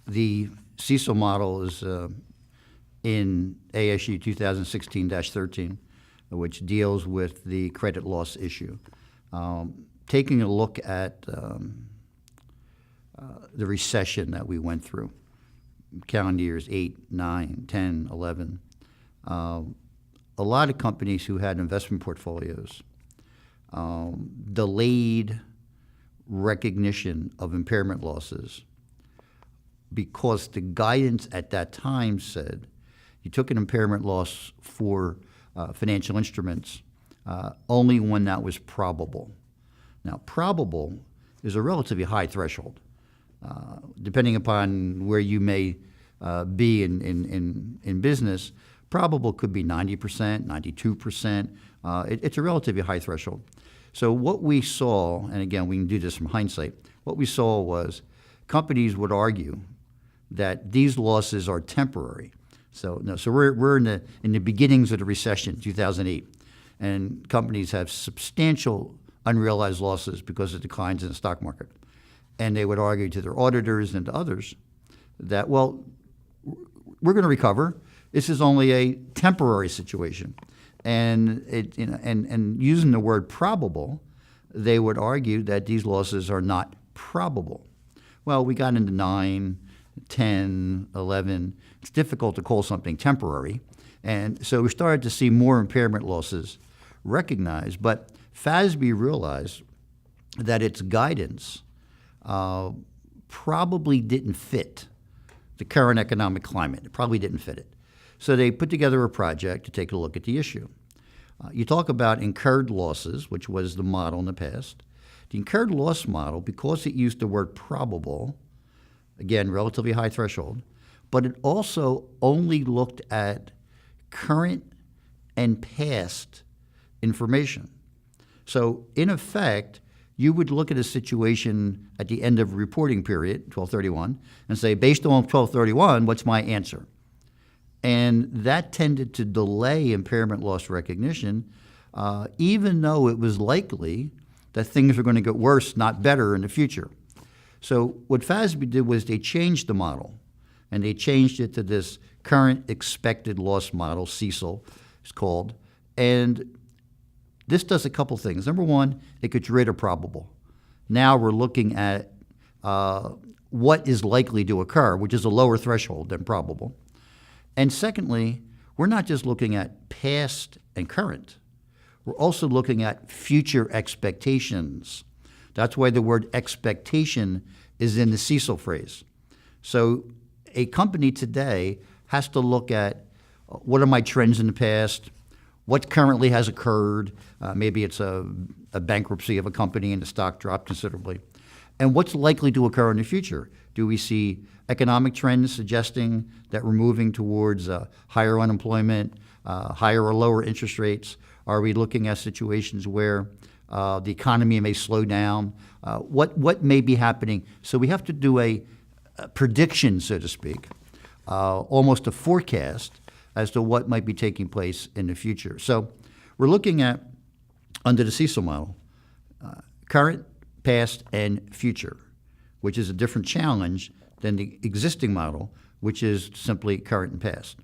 The CECL model is in ASU 2016-13, which deals with the credit loss issue. Taking a look at the recession that we went through, calendar years 8, 9, 10, 11, a lot of companies who had investment portfolios delayed recognition of impairment losses because the guidance at that time said you took an impairment loss for financial instruments only when that was probable. Now, probable is a relatively high threshold. Depending upon where you may be in business, probable could be 90%, 92%. It's a relatively high threshold. So what we saw, and again, we can do this from hindsight, what we saw was companies would argue that these losses are temporary. So we're in the beginnings of the recession, 2008, and companies have substantial unrealized losses because of declines in the stock market. And they would argue to their auditors and to others that, well, we're going to recover. This is only a temporary situation. And and using the word probable, they would argue that these losses are not probable. Well, we got into 9, 10, 11. It's difficult to call something temporary. And so we started to see more impairment losses recognized. But FASB realized that its guidance probably didn't fit the current economic climate. It probably didn't fit it. So they put together a project to take a look at the issue. You talk about incurred losses, which was the model in the past. The incurred loss model, because it used the word probable, again, relatively high threshold, but it also only looked at current and past information. So in effect, you would look at a situation at the end of a reporting period, 12/31, and say, based on 12/31, what's my answer? And that tended to delay impairment loss recognition, even though it was likely that things were going to get worse, not better, in the future. So what FASB did was they changed the model, and they changed it to this current expected loss model, CECL, it's called. And this does a couple things. Number one, it gets rid of probable. Now we're looking at what is likely to occur, which is a lower threshold than probable. And secondly, we're not just looking at past and current. We're also looking at future expectations. That's why the word expectation is in the CECL phrase. So a company today has to look at what are my trends in the past, what currently has occurred. Maybe it's a bankruptcy of a company and the stock dropped considerably. And what's likely to occur in the future? Do we see economic trends suggesting that we're moving towards higher unemployment, higher or lower interest rates? Are we looking at situations where the economy may slow down? What may be happening? So we have to do a prediction, so to speak, almost a forecast as to what might be taking place in the future. So we're looking at, under the CECL model, current, past, and future, which is a different challenge than the existing model, which is simply current and past.